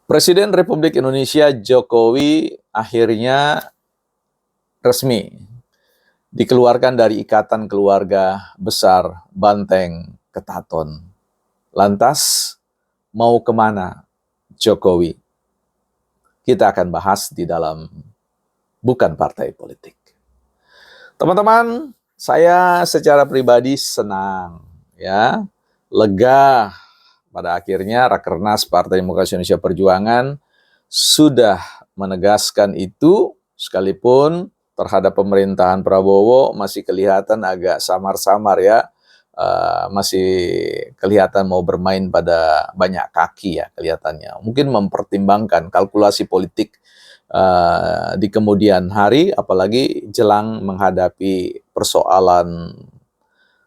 Presiden Republik Indonesia Jokowi akhirnya resmi dikeluarkan dari ikatan keluarga besar Banteng Ketaton. Lantas, mau kemana Jokowi? Kita akan bahas di dalam Bukan Partai Politik. Teman-teman, saya secara pribadi senang, ya, lega pada akhirnya Rakernas Partai Demokrasi Indonesia Perjuangan sudah menegaskan itu, sekalipun terhadap pemerintahan Prabowo masih kelihatan agak samar-samar ya, masih kelihatan mau bermain pada banyak kaki ya kelihatannya. Mungkin mempertimbangkan kalkulasi politik di kemudian hari, apalagi jelang menghadapi persoalan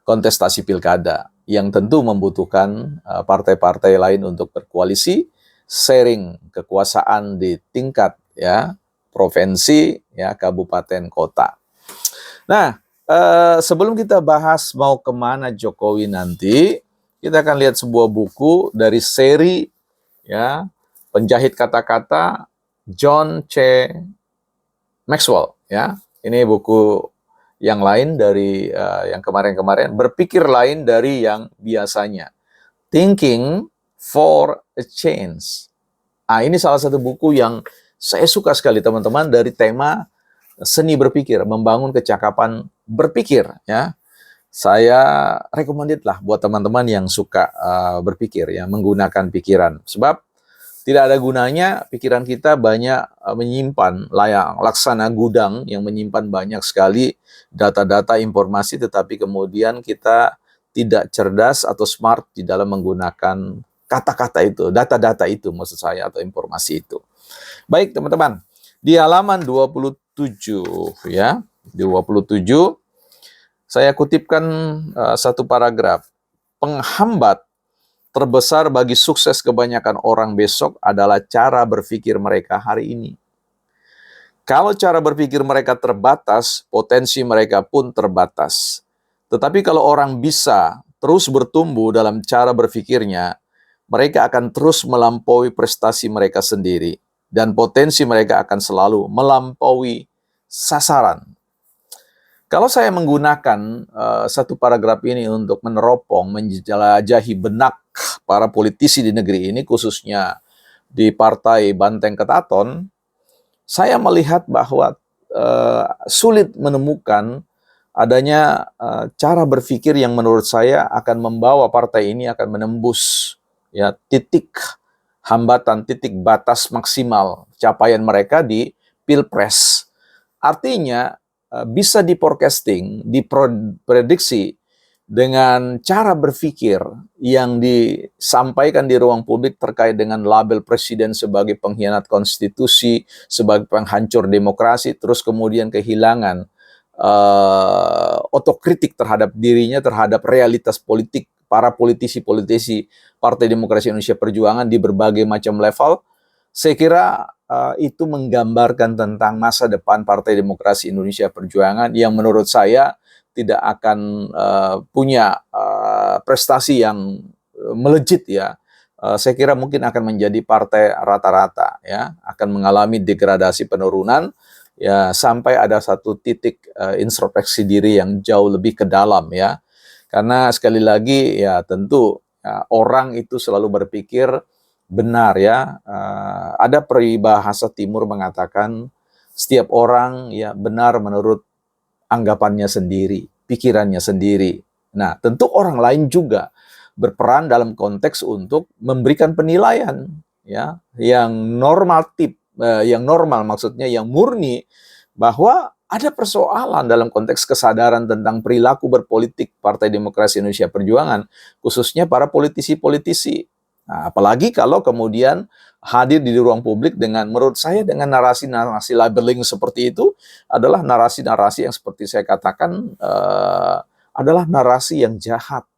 kontestasi pilkada yang tentu membutuhkan partai-partai lain untuk berkoalisi, sharing kekuasaan di tingkat ya provinsi, ya kabupaten, kota. Nah, sebelum kita bahas mau kemana Jokowi nanti, kita akan lihat sebuah buku dari seri ya penjahit kata-kata John C. Maxwell ya. Ini buku yang lain dari yang kemarin-kemarin, berpikir lain dari yang biasanya. Thinking for a Change. Ini salah satu buku yang saya suka sekali teman-teman, dari tema seni berpikir, membangun kecakapan berpikir ya. Saya recommended lah buat teman-teman yang suka berpikir ya, menggunakan pikiran. Sebab tidak ada gunanya pikiran kita banyak menyimpan laksana gudang yang menyimpan banyak sekali data-data informasi, tetapi kemudian kita tidak cerdas atau smart di dalam menggunakan kata-kata itu, data-data itu maksud saya, atau informasi itu. Baik teman-teman, di halaman 27 ya, 27 saya kutipkan satu paragraf. Penghambat terbesar bagi sukses kebanyakan orang besok adalah cara berpikir mereka hari ini. Kalau cara berpikir mereka terbatas, potensi mereka pun terbatas. Tetapi kalau orang bisa terus bertumbuh dalam cara berpikirnya, mereka akan terus melampaui prestasi mereka sendiri, dan potensi mereka akan selalu melampaui sasaran. Kalau saya menggunakan satu paragraf ini untuk meneropong, menjelajahi benak para politisi di negeri ini, khususnya di Partai Banteng Ketaton, saya melihat bahwa sulit menemukan adanya cara berpikir yang menurut saya akan membawa partai ini akan menembus ya titik hambatan, titik batas maksimal capaian mereka di Pilpres. Artinya bisa di-forecasting, diprediksi dengan cara berpikir yang disampaikan di ruang publik terkait dengan label presiden sebagai pengkhianat konstitusi, sebagai penghancur demokrasi, terus kemudian kehilangan otokritik terhadap dirinya, terhadap realitas politik para politisi-politisi Partai Demokrasi Indonesia Perjuangan di berbagai macam level. Saya kira itu menggambarkan tentang masa depan Partai Demokrasi Indonesia Perjuangan yang menurut saya tidak akan punya prestasi yang melejit ya. Saya kira mungkin akan menjadi partai rata-rata ya, akan mengalami degradasi, penurunan ya, sampai ada satu titik introspeksi diri yang jauh lebih ke dalam ya. Karena sekali lagi ya tentu ya, orang itu selalu berpikir benar ya. Ada peribahasa timur mengatakan setiap orang ya benar menurut anggapannya sendiri, pikirannya sendiri. Nah, tentu orang lain juga berperan dalam konteks untuk memberikan penilaian ya yang normatif, yang normal maksudnya yang murni, bahwa ada persoalan dalam konteks kesadaran tentang perilaku berpolitik Partai Demokrasi Indonesia Perjuangan, khususnya para politisi-politisi. Nah, apalagi kalau kemudian hadir di ruang publik dengan, menurut saya, dengan narasi-narasi labeling seperti itu, adalah narasi-narasi yang seperti saya katakan adalah narasi yang jahat.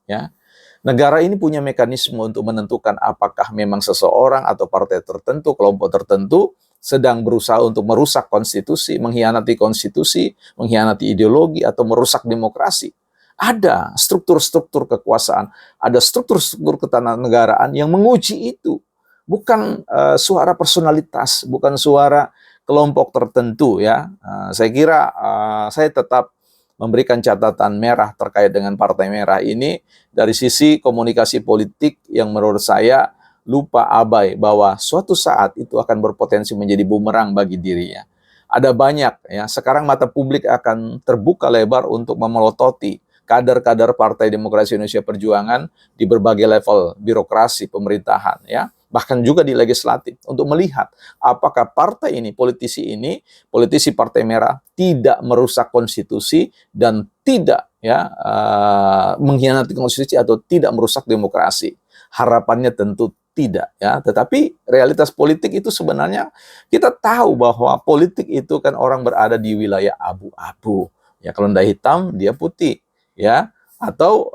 Ya, negara ini punya mekanisme untuk menentukan apakah memang seseorang atau partai tertentu, kelompok tertentu sedang berusaha untuk merusak konstitusi, mengkhianati ideologi, atau merusak demokrasi. Ada struktur-struktur kekuasaan, ada struktur-struktur ketatanegaraan yang menguji itu. bukan suara personalitas, bukan suara kelompok tertentu ya. Saya kira saya tetap memberikan catatan merah terkait dengan Partai Merah ini dari sisi komunikasi politik yang menurut saya lupa abai bahwa suatu saat itu akan berpotensi menjadi bumerang bagi dirinya. Ada banyak ya, sekarang mata publik akan terbuka lebar untuk memelototi kader-kader Partai Demokrasi Indonesia Perjuangan di berbagai level birokrasi pemerintahan ya, bahkan juga di legislatif untuk melihat apakah partai ini, politisi Partai Merah tidak merusak konstitusi dan tidak ya mengkhianati konstitusi atau tidak merusak demokrasi. Harapannya tentu tidak ya, tetapi realitas politik itu sebenarnya kita tahu bahwa politik itu kan orang berada di wilayah abu-abu. Ya kalau ndak hitam dia putih ya, atau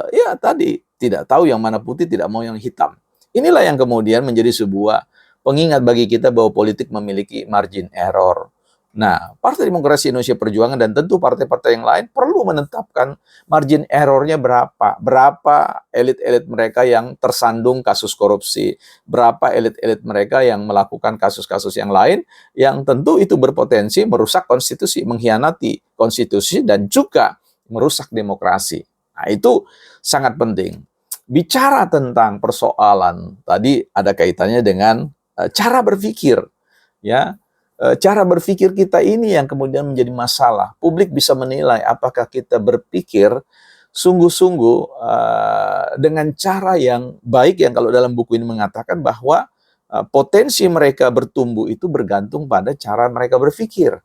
ya tadi tidak tahu yang mana putih, tidak mau yang hitam. Inilah yang kemudian menjadi sebuah pengingat bagi kita bahwa politik memiliki margin error. Nah, Partai Demokrasi Indonesia Perjuangan dan tentu partai-partai yang lain perlu menetapkan margin errornya berapa. Berapa elit-elit mereka yang tersandung kasus korupsi. Berapa elit-elit mereka yang melakukan kasus-kasus yang lain yang tentu itu berpotensi merusak konstitusi, mengkhianati konstitusi dan juga merusak demokrasi. Nah, itu sangat penting. Bicara tentang persoalan tadi ada kaitannya dengan cara berpikir, ya. Cara berpikir kita ini yang kemudian menjadi masalah. Publik bisa menilai apakah kita berpikir sungguh-sungguh dengan cara yang baik, yang kalau dalam buku ini mengatakan bahwa potensi mereka bertumbuh itu bergantung pada cara mereka berpikir.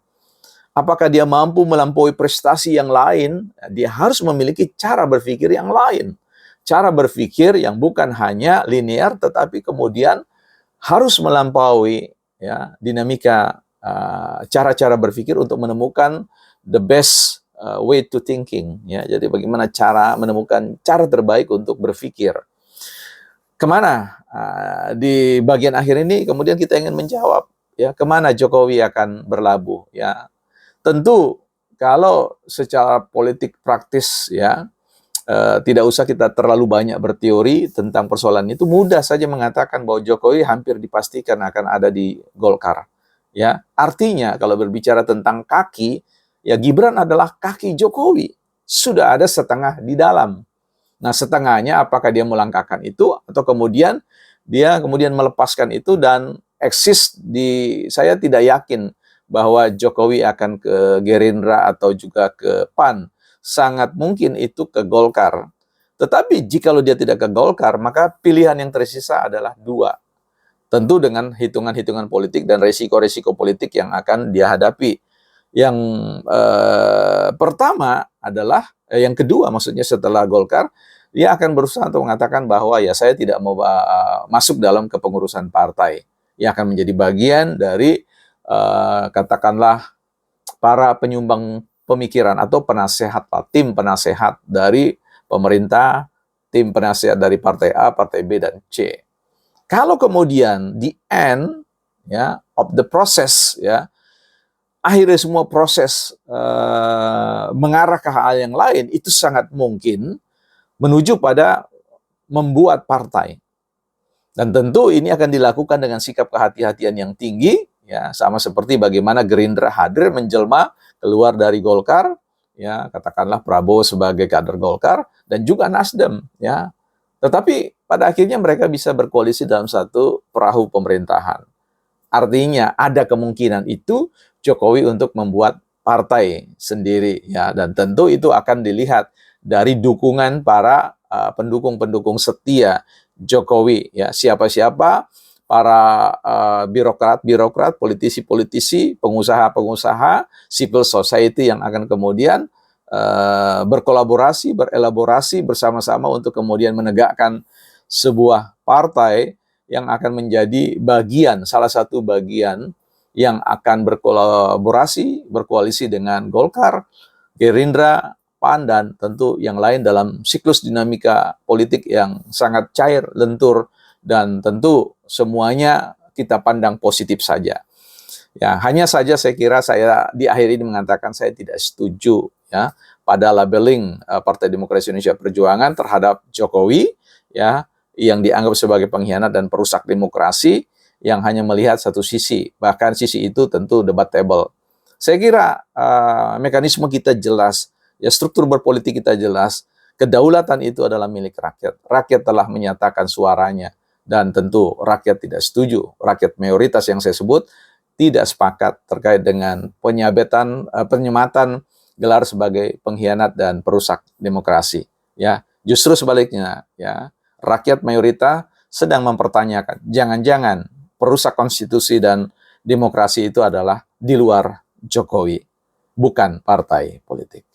Apakah dia mampu melampaui prestasi yang lain, dia harus memiliki cara berpikir yang lain. Cara berpikir yang bukan hanya linear, tetapi kemudian harus melampaui ya dinamika cara-cara berpikir untuk menemukan the best way to thinking. Ya, jadi bagaimana cara menemukan cara terbaik untuk berpikir. Kemana di bagian akhir ini kemudian kita ingin menjawab ya kemana Jokowi akan berlabuh ya. Tentu kalau secara politik praktis ya tidak usah kita terlalu banyak berteori tentang persoalan itu, mudah saja mengatakan bahwa Jokowi hampir dipastikan akan ada di Golkar. Ya, artinya kalau berbicara tentang kaki, ya Gibran adalah kaki Jokowi. Sudah ada setengah di dalam. Nah, setengahnya apakah dia melangkahkan itu atau kemudian dia kemudian melepaskan itu dan eksis di, saya tidak yakin bahwa Jokowi akan ke Gerindra atau juga ke PAN. Sangat mungkin itu ke Golkar. Tetapi jikalau dia tidak ke Golkar, maka pilihan yang tersisa adalah dua. Tentu dengan hitungan-hitungan politik dan resiko-resiko politik yang akan dia hadapi. Yang pertama adalah, yang kedua maksudnya setelah Golkar, dia akan berusaha untuk mengatakan bahwa ya saya tidak mau masuk dalam kepengurusan partai. Ia akan menjadi bagian dari katakanlah para penyumbang pemikiran atau penasehat, tim penasehat dari pemerintah, tim penasehat dari partai A, partai B, dan C. Kalau kemudian di end ya of the process ya, akhirnya semua proses mengarah ke hal yang lain, itu sangat mungkin menuju pada membuat partai. Dan tentu ini akan dilakukan dengan sikap kehati-hatian yang tinggi, ya sama seperti bagaimana Gerindra hadir menjelma keluar dari Golkar, ya katakanlah Prabowo sebagai kader Golkar dan juga Nasdem, ya. Tetapi pada akhirnya mereka bisa berkoalisi dalam satu perahu pemerintahan. Artinya ada kemungkinan itu Jokowi untuk membuat partai sendiri, ya, dan tentu itu akan dilihat dari dukungan para pendukung-pendukung setia Jokowi, ya, siapa-siapa para birokrat-birokrat, politisi-politisi, pengusaha-pengusaha, civil society yang akan kemudian berkolaborasi, berelaborasi bersama-sama untuk kemudian menegakkan sebuah partai yang akan menjadi bagian, salah satu bagian yang akan berkolaborasi, berkoalisi dengan Golkar, Gerindra, PAN, dan tentu yang lain dalam siklus dinamika politik yang sangat cair, lentur, dan tentu semuanya kita pandang positif saja. Ya, hanya saja saya kira saya di akhir ini mengatakan saya tidak setuju ya pada labeling Partai Demokrasi Indonesia Perjuangan terhadap Jokowi ya yang dianggap sebagai pengkhianat dan perusak demokrasi, yang hanya melihat satu sisi, bahkan sisi itu tentu debatable. Saya kira mekanisme kita jelas, ya struktur berpolitik kita jelas, kedaulatan itu adalah milik rakyat. Rakyat telah menyatakan suaranya, dan tentu rakyat tidak setuju. Rakyat mayoritas yang saya sebut tidak sepakat terkait dengan penyematan gelar sebagai pengkhianat dan perusak demokrasi. Ya, justru sebaliknya, ya, rakyat mayoritas sedang mempertanyakan, jangan-jangan perusak konstitusi dan demokrasi itu adalah di luar Jokowi, bukan partai politik.